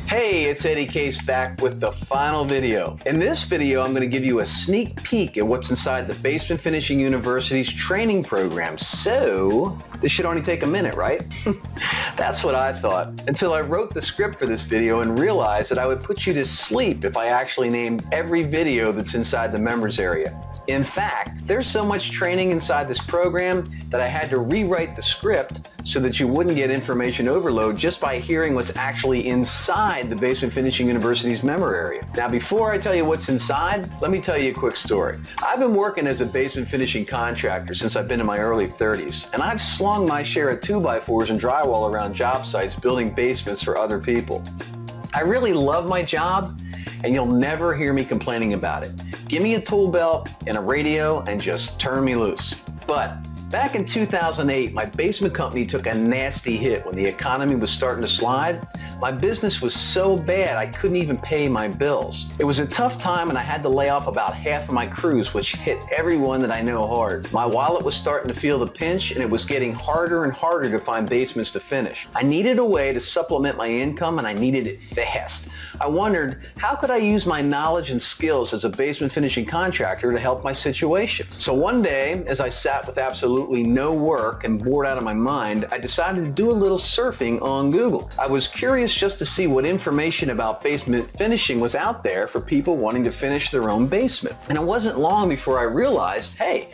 Hey, it's Eddie Case back with the final video. In this video, I'm going to give you a sneak peek at what's inside the Basement Finishing University's training program. So, this should only take a minute, right? That's what I thought, until I wrote the script for this video and realized that I would put you to sleep if I actually named every video that's inside the members area. In fact, there's so much training inside this program that I had to rewrite the script so that you wouldn't get information overload just by hearing what's actually inside the Basement Finishing University's member area. Now, before I tell you what's inside, let me tell you a quick story. I've been working as a basement finishing contractor since I've been in my early 30s, and I've slung my share of 2x4s and drywall around job sites building basements for other people. I really love my job, and you'll never hear me complaining about it. Give me a tool belt and a radio and just turn me loose. But back in 2008, my basement company took a nasty hit when the economy was starting to slide. My business was so bad I couldn't even pay my bills. It was a tough time and I had to lay off about half of my crews, which hit everyone that I know hard. My wallet was starting to feel the pinch and it was getting harder and harder to find basements to finish. I needed a way to supplement my income and I needed it fast. I wondered, how could I use my knowledge and skills as a basement finishing contractor to help my situation? So one day, as I sat with absolutely no work and bored out of my mind, I decided to do a little surfing on Google. I was curious just to see what information about basement finishing was out there for people wanting to finish their own basement. And it wasn't long before I realized, hey,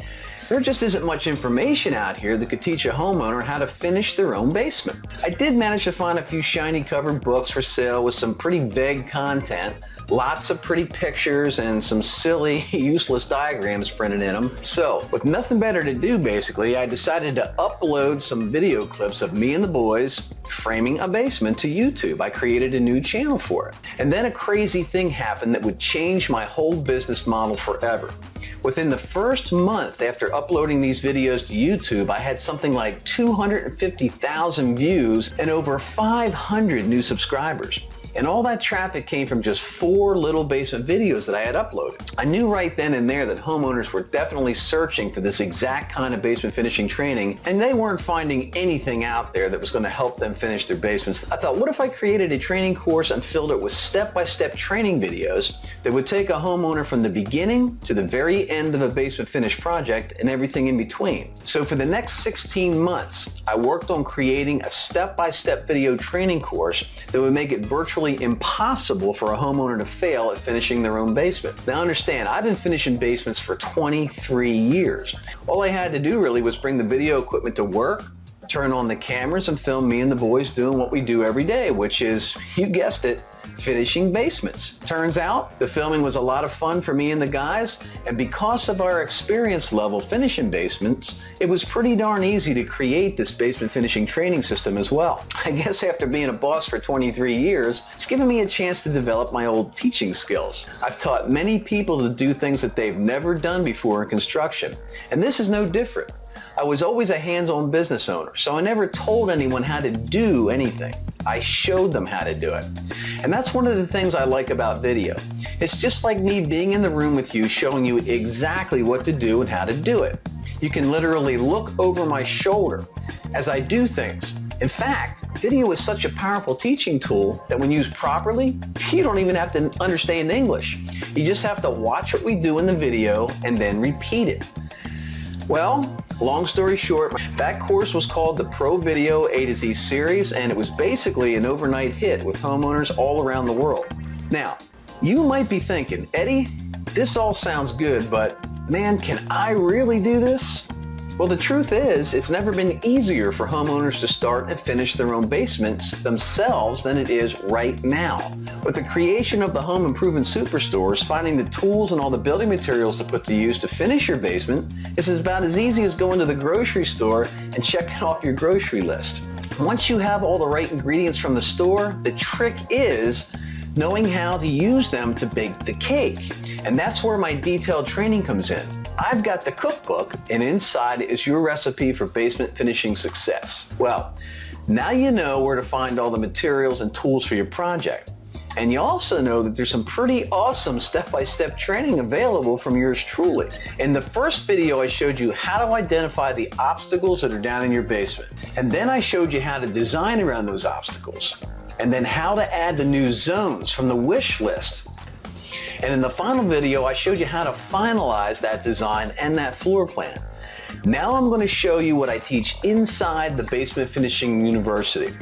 there just isn't much information out here that could teach a homeowner how to finish their own basement. I did manage to find a few shiny covered books for sale with some pretty vague content, lots of pretty pictures, and some silly, useless diagrams printed in them. So, with nothing better to do basically, I decided to upload some video clips of me and the boys framing a basement to YouTube. I created a new channel for it. And then a crazy thing happened that would change my whole business model forever. Within the first month after uploading these videos to YouTube, I had something like 250,000 views and over 500 new subscribers. And all that traffic came from just 4 little basement videos that I had uploaded. I knew right then and there that homeowners were definitely searching for this exact kind of basement finishing training, and they weren't finding anything out there that was going to help them finish their basements. I thought, what if I created a training course and filled it with step-by-step training videos that would take a homeowner from the beginning to the very end of a basement finish project and everything in between. So for the next 16 months, I worked on creating a step-by-step video training course that would make it virtually impossible for a homeowner to fail at finishing their own basement. Now understand, I've been finishing basements for 23 years. All I had to do really was bring the video equipment to work, turn on the cameras, and film me and the boys doing what we do every day, which is, you guessed it, finishing basements. Turns out the filming was a lot of fun for me and the guys, and because of our experience level finishing basements, it was pretty darn easy to create this basement finishing training system as well. I guess after being a boss for 23 years, it's given me a chance to develop my old teaching skills. I've taught many people to do things that they've never done before in construction, and this is no different. I was always a hands-on business owner, so I never told anyone how to do anything. I showed them how to do it. And that's one of the things I like about video. It's just like me being in the room with you, showing you exactly what to do and how to do it. You can literally look over my shoulder as I do things. In fact, video is such a powerful teaching tool that when used properly, you don't even have to understand English. You just have to watch what we do in the video and then repeat it. Well, long story short, that course was called the Pro Video A to Z series, and it was basically an overnight hit with homeowners all around the world. Now, you might be thinking, Eddie, this all sounds good, but man, can I really do this? Well, the truth is, it's never been easier for homeowners to start and finish their own basements themselves than it is right now. With the creation of the home improvement superstores, finding the tools and all the building materials to put to use to finish your basement is about as easy as going to the grocery store and checking off your grocery list. Once you have all the right ingredients from the store, the trick is knowing how to use them to bake the cake. And that's where my detailed training comes in. I've got the cookbook, and inside is your recipe for basement finishing success. Well, now you know where to find all the materials and tools for your project. And you also know that there's some pretty awesome step-by-step training available from yours truly. In the first video, I showed you how to identify the obstacles that are down in your basement. And then I showed you how to design around those obstacles. and then how to add the new zones from the wish list. And in the final video, I showed you how to finalize that design and that floor plan. Now I'm going to show you what I teach inside the Basement Finishing University.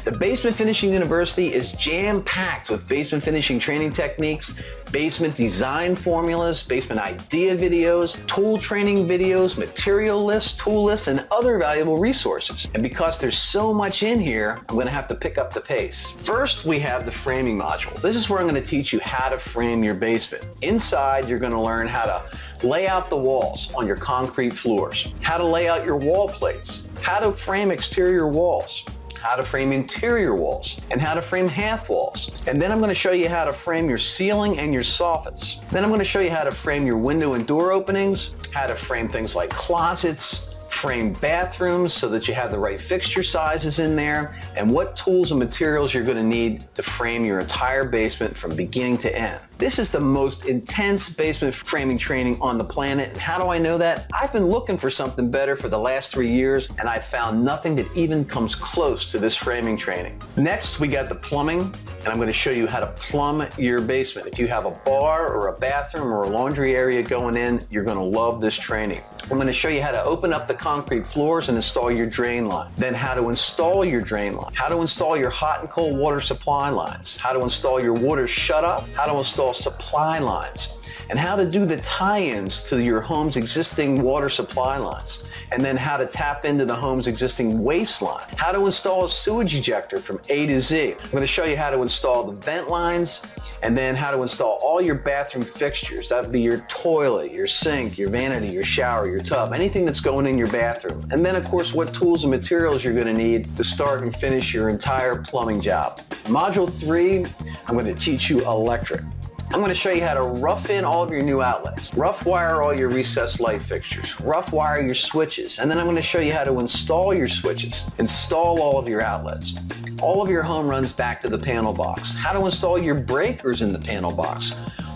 The Basement Finishing University is jam-packed with basement finishing training techniques, basement design formulas, basement idea videos, tool training videos, material lists, tool lists, and other valuable resources. And because there's so much in here, I'm going to have to pick up the pace. First, we have the framing module. This is where I'm going to teach you how to frame your basement. Inside, you're going to learn how to lay out the walls on your concrete floors, how to lay out your wall plates, how to frame exterior walls, how to frame interior walls, and how to frame half walls. And then I'm going to show you how to frame your ceiling and your soffits. Then I'm going to show you how to frame your window and door openings, how to frame things like closets, frame bathrooms so that you have the right fixture sizes in there, and what tools and materials you're going to need to frame your entire basement from beginning to end. This is the most intense basement framing training on the planet. And how do I know that? I've been looking for something better for the last 3 years, and I found nothing that even comes close to this framing training. Next, we got the plumbing, and I'm going to show you how to plumb your basement. If you have a bar or a bathroom or a laundry area going in, you're going to love this training. I'm going to show you how to open up the concrete floors and install your drain line. Then how to install your drain line, how to install your hot and cold water supply lines, how to install your water shut-off, how to install supply lines, and how to do the tie-ins to your home's existing water supply lines, and then how to tap into the home's existing waste line, how to install a sewage ejector from A to Z. I'm going to show you how to install the vent lines, and then how to install all your bathroom fixtures. That would be your toilet, your sink, your vanity, your shower, your tub, anything that's going in your bathroom. And then of course what tools and materials you're going to need to start and finish your entire plumbing job. Module 3, I'm going to teach you electric. I'm going to show you how to rough in all of your new outlets, rough wire all your recessed light fixtures, rough wire your switches, and then I'm going to show you how to install your switches, install all of your outlets, all of your home runs back to the panel box, how to install your breakers in the panel box,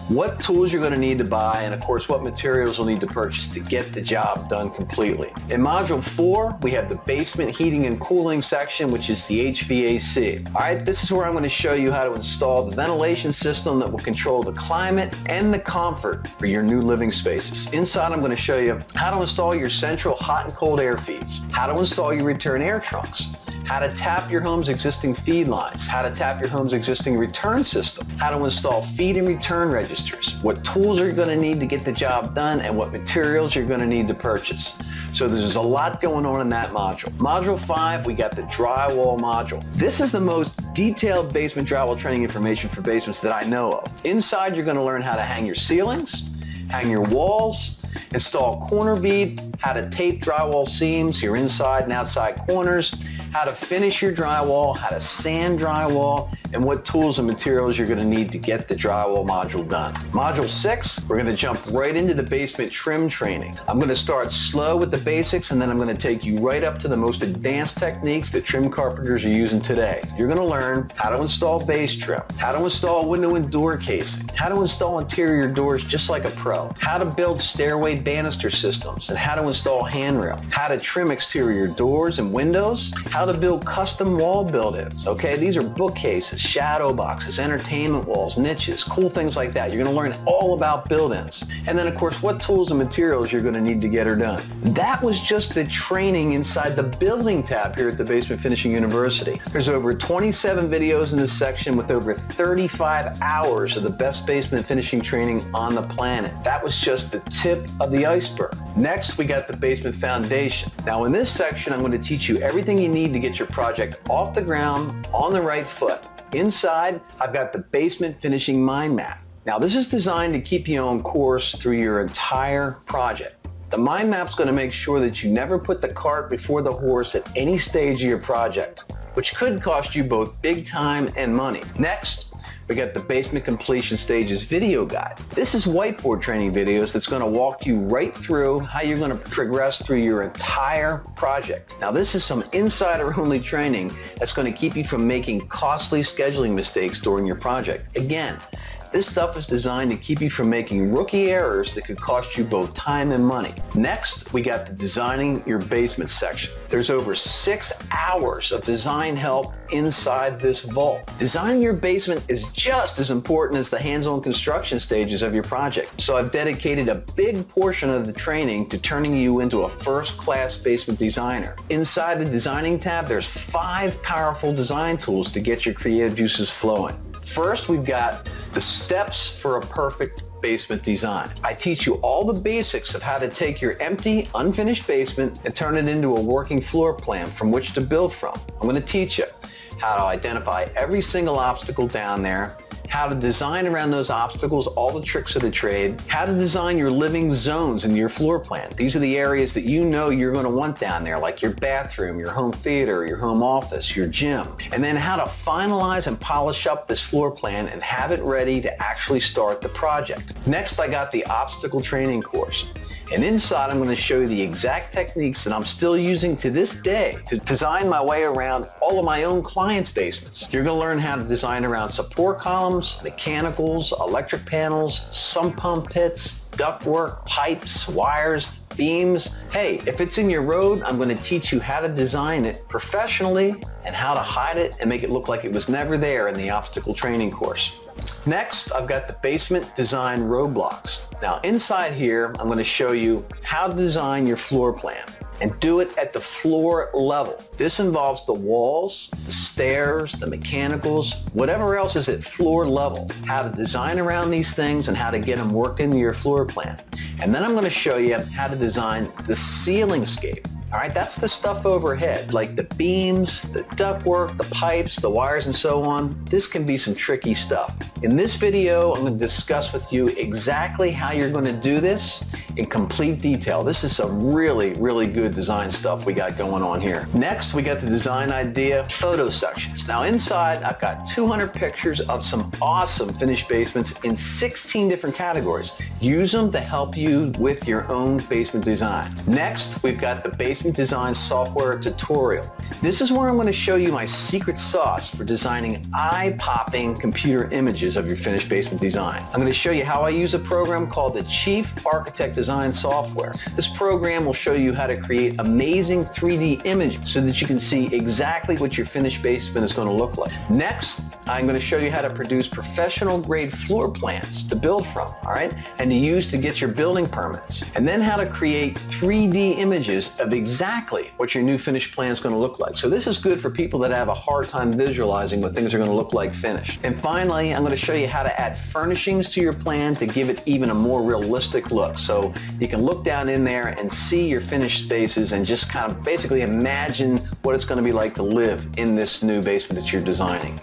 what tools you're going to need to buy, and of course what materials you'll need to purchase to get the job done completely. In Module 4, we have the basement heating and cooling section, which is the HVAC. Alright, this is where I'm going to show you how to install the ventilation system that will control the climate and the comfort for your new living spaces. Inside, I'm going to show you how to install your central hot and cold air feeds, how to install your return air trunks, how to tap your home's existing feed lines, how to tap your home's existing return system, how to install feed and return registers, what tools are you going to need to get the job done, and what materials you're going to need to purchase. So there's a lot going on in that module. Module 5, we got the drywall module. This is the most detailed basement drywall training information for basements that I know of. Inside, you're going to learn how to hang your ceilings, hang your walls, install corner bead, how to tape drywall seams, your inside and outside corners, how to finish your drywall, how to sand drywall, and what tools and materials you're going to need to get the drywall module done. Module 6, we're going to jump right into the basement trim training. I'm going to start slow with the basics, and then I'm going to take you right up to the most advanced techniques that trim carpenters are using today. You're going to learn how to install base trim, how to install window and door casing, how to install interior doors just like a pro, how to build stairway banister systems, and how to install handrail, how to trim exterior doors and windows, how to build custom wall build-ins. Okay, these are bookcases, shadow boxes, entertainment walls, niches, cool things like that. You're going to learn all about build-ins. And then of course what tools and materials you're going to need to get her done. That was just the training inside the building tab here at the Basement Finishing University. There's over 27 videos in this section with over 35 hours of the best basement finishing training on the planet. That was just the tip of the iceberg. Next, we got the basement foundation. Now in this section, I'm going to teach you everything you need to get your project off the ground on the right foot. Inside, I've got the basement finishing mind map. Now this is designed to keep you on course through your entire project. The mind map's going to make sure that you never put the cart before the horse at any stage of your project, which could cost you both big time and money. Next, we got the basement completion stages video guide. This is whiteboard training videos that's going to walk you right through how you're going to progress through your entire project. Now this is some insider only training that's going to keep you from making costly scheduling mistakes during your project. Again, This stuff is designed to keep you from making rookie errors that could cost you both time and money. Next, we got the designing your basement section. There's over 6 hours of design help inside this vault. Designing your basement is just as important as the hands-on construction stages of your project. So I've dedicated a big portion of the training to turning you into a first-class basement designer. Inside the designing tab, there's 5 powerful design tools to get your creative juices flowing. First, we've got the steps for a perfect basement design. I teach you all the basics of how to take your empty, unfinished basement and turn it into a working floor plan from which to build from. I'm going to teach you how to identify every single obstacle down there, how to design around those obstacles, all the tricks of the trade, how to design your living zones in your floor plan. These are the areas that you know you're going to want down there, like your bathroom, your home theater, your home office, your gym. And then how to finalize and polish up this floor plan and have it ready to actually start the project. Next, I got the obstacle training course. And inside, I'm going to show you the exact techniques that I'm still using to this day to design my way around all of my own clients' basements. You're going to learn how to design around support columns, mechanicals, electric panels, sump pump pits, ductwork, pipes, wires, beams. Hey, if it's in your road, I'm going to teach you how to design it professionally and how to hide it and make it look like it was never there in the obstacle training course. Next, I've got the basement design roadblocks. Now inside here, I'm going to show you how to design your floor plan and do it at the floor level. This involves the walls, the stairs, the mechanicals, whatever else is at floor level, how to design around these things and how to get them worked into your floor plan. And then I'm going to show you how to design the ceiling scape. All right, that's the stuff overhead, like the beams, the ductwork, the pipes, the wires, and so on. This can be some tricky stuff. In this video, I'm going to discuss with you exactly how you're going to do this in complete detail. This is some really, really good design stuff we got going on here. Next, we got the design idea photo sections. Now inside, I've got 200 pictures of some awesome finished basements in 16 different categories. Use them to help you with your own basement design. Next, we've got the basement design software tutorial. This is where I'm going to show you my secret sauce for designing eye-popping computer images of your finished basement design. I'm going to show you how I use a program called the Chief Architect Design Software. This program will show you how to create amazing 3D images so that you can see exactly what your finished basement is going to look like. Next, I'm going to show you how to produce professional grade floor plans to build from, all right, and to use to get your building permits. And then how to create 3D images of exactly what your new finished plan is going to look like. So this is good for people that have a hard time visualizing what things are going to look like finished. And finally, I'm going to show you how to add furnishings to your plan to give it even a more realistic look. So you can look down in there and see your finished spaces and just kind of basically imagine what it's going to be like to live in this new basement that you're designing.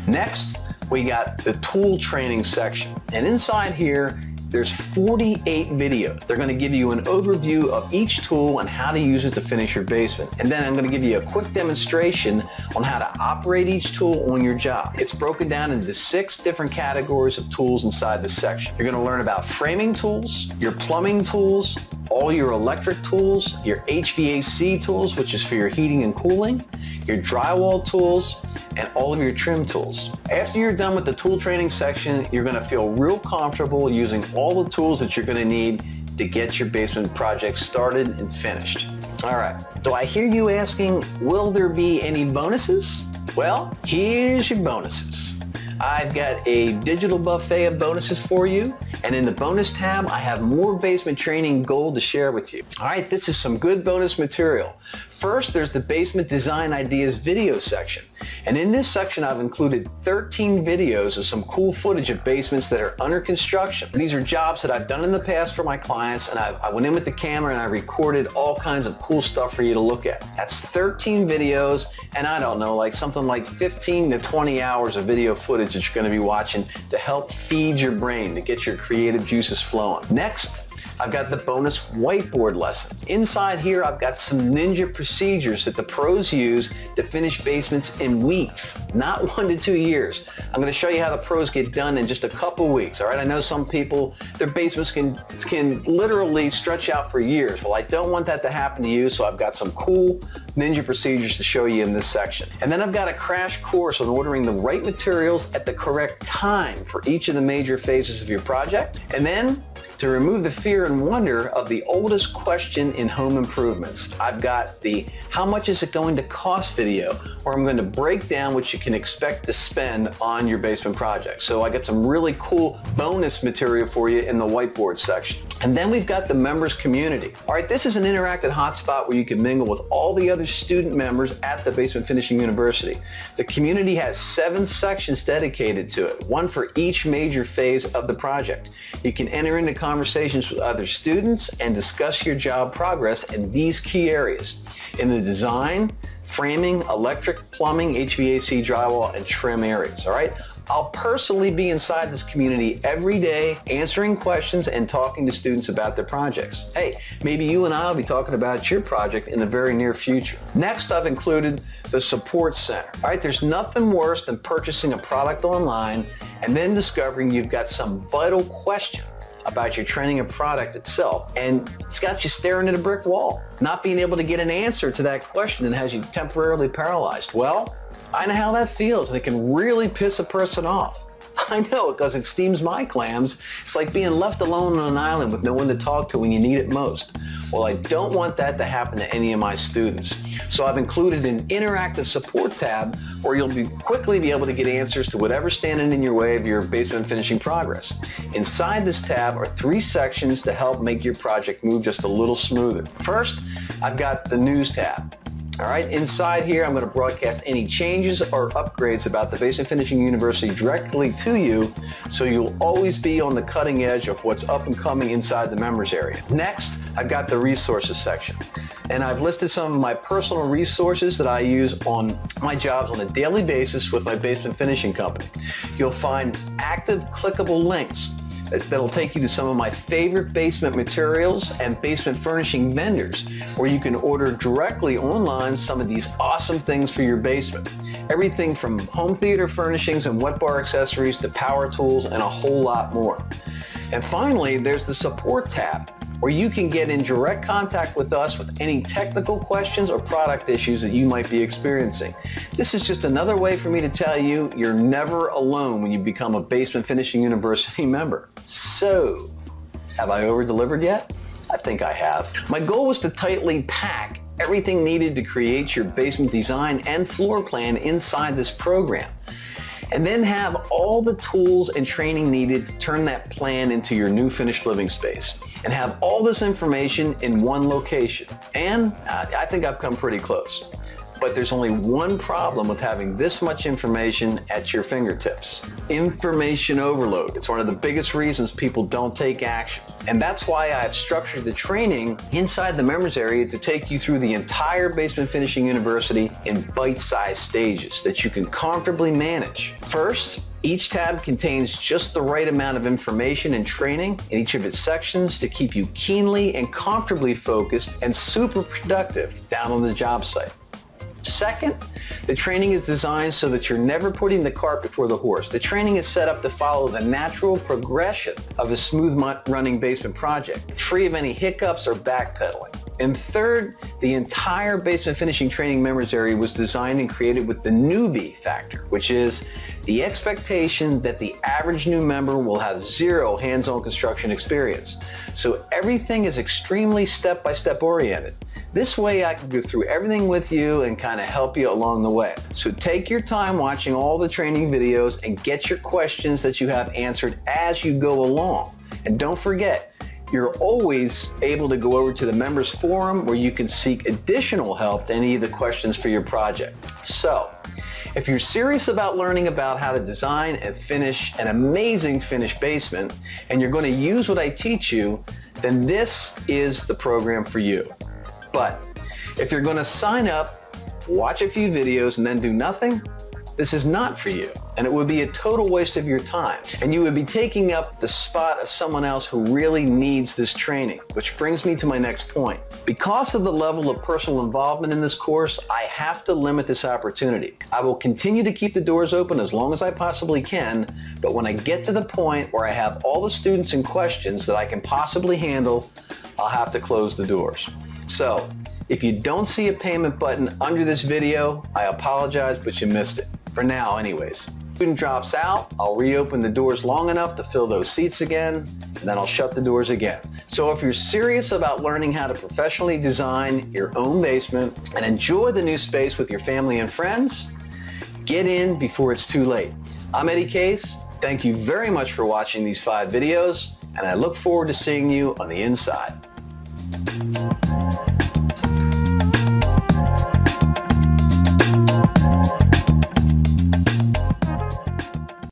Next, we got the tool training section. And inside here, there's 48 videos. They're going to give you an overview of each tool and how to use it to finish your basement. And then I'm going to give you a quick demonstration on how to operate each tool on your job. It's broken down into 6 different categories of tools inside this section. You're going to learn about framing tools, your plumbing tools, all your electric tools, your HVAC tools, which is for your heating and cooling, your drywall tools, and all of your trim tools. After you're done with the tool training section, you're going to feel real comfortable using all the tools that you're going to need to get your basement project started and finished. All right, so I hear you asking, will there be any bonuses? Well, here's your bonuses. I've got a digital buffet of bonuses for you, and in the bonus tab, I have more basement training gold to share with you. All right, this is some good bonus material. First, there's the basement design ideas video section. And in this section, I've included 13 videos of some cool footage of basements that are under construction. These are jobs that I've done in the past for my clients, and I went in with the camera and I recorded all kinds of cool stuff for you to look at. That's 13 videos, and I don't know, like something like 15 to 20 hours of video footage that you're going to be watching to help feed your brain, to get your creative juices flowing. Next, I've got the bonus whiteboard lessons. Inside here, I've got some ninja procedures that the pros use to finish basements in weeks, not 1 to 2 years. I'm going to show you how the pros get done in just a couple weeks. All right, I know some people, their basements can literally stretch out for years. Well, I don't want that to happen to you, so I've got some cool ninja procedures to show you in this section. And then I've got a crash course on ordering the right materials at the correct time for each of the major phases of your project. And then to remove the fear and wonder of the oldest question in home improvements, I've got the how much is it going to cost video, where I'm going to break down what you can expect to spend on your basement project. So I got some really cool bonus material for you in the whiteboard section. And then we've got the members community. All right, this is an interactive hotspot where you can mingle with all the other student members at the Basement Finishing University. The community has 7 sections dedicated to it, one for each major phase of the project. You can enter into conversations with other students and discuss your job progress in these key areas: in the design, framing, electric, plumbing, HVAC, drywall, and trim areas. All right, I'll personally be inside this community every day answering questions and talking to students about their projects. Hey, maybe you and I will be talking about your project in the very near future. Next, I've included the support center. All right, there's nothing worse than purchasing a product online and then discovering you've got some vital question about your training and product itself, and it's got you staring at a brick wall. Not being able to get an answer to that question and has you temporarily paralyzed. Well, I know how that feels, and it can really piss a person off. I know, because it steams my clams. It's like being left alone on an island with no one to talk to when you need it most. Well, I don't want that to happen to any of my students. So I've included an interactive support tab where you'll quickly be able to get answers to whatever's standing in your way of your basement finishing progress. Inside this tab are 3 sections to help make your project move just a little smoother. First, I've got the news tab. All right, inside here, I'm going to broadcast any changes or upgrades about the Basement Finishing University directly to you, so you'll always be on the cutting edge of what's up and coming inside the members area. Next, I've got the resources section, and I've listed some of my personal resources that I use on my jobs on a daily basis with my basement finishing company. You'll find active clickable links that'll take you to some of my favorite basement materials and basement furnishing vendors, where you can order directly online some of these awesome things for your basement. Everything from home theater furnishings and wet bar accessories to power tools and a whole lot more. And finally, there's the support tab, where you can get in direct contact with us with any technical questions or product issues that you might be experiencing. This is just another way for me to tell you you're never alone when you become a Basement Finishing University member. So, have I over-delivered yet? I think I have. My goal was to tightly pack everything needed to create your basement design and floor plan inside this program, and then have all the tools and training needed to turn that plan into your new finished living space, and have all this information in one location. And I think I've come pretty close. But there's only one problem with having this much information at your fingertips: information overload. It's one of the biggest reasons people don't take action. And that's why I've structured the training inside the members area to take you through the entire Basement Finishing University in bite-sized stages that you can comfortably manage. First, each tab contains just the right amount of information and training in each of its sections to keep you keenly and comfortably focused and super productive down on the job site. Second, the training is designed so that you're never putting the cart before the horse. The training is set up to follow the natural progression of a smooth running basement project, free of any hiccups or backpedaling. And third, the entire basement finishing training members area was designed and created with the newbie factor, which is the expectation that the average new member will have 0 hands-on construction experience. So everything is extremely step-by-step oriented. This way I can go through everything with you and kind of help you along the way. So take your time watching all the training videos and get your questions that you have answered as you go along. And don't forget, you're always able to go over to the members forum where you can seek additional help to any of the questions for your project. So, if you're serious about learning about how to design and finish an amazing finished basement, and you're going to use what I teach you, then this is the program for you. But if you're going to sign up, watch a few videos, and then do nothing, this is not for you, and it would be a total waste of your time, and you would be taking up the spot of someone else who really needs this training, which brings me to my next point. Because of the level of personal involvement in this course, I have to limit this opportunity. I will continue to keep the doors open as long as I possibly can, but when I get to the point where I have all the students and questions that I can possibly handle, I'll have to close the doors. So, if you don't see a payment button under this video, I apologize, but you missed it. For now, anyways. Student drops out, I'll reopen the doors long enough to fill those seats again, and then I'll shut the doors again. So if you're serious about learning how to professionally design your own basement and enjoy the new space with your family and friends, get in before it's too late. I'm Eddie Case. Thank you very much for watching these 5 videos, and I look forward to seeing you on the inside.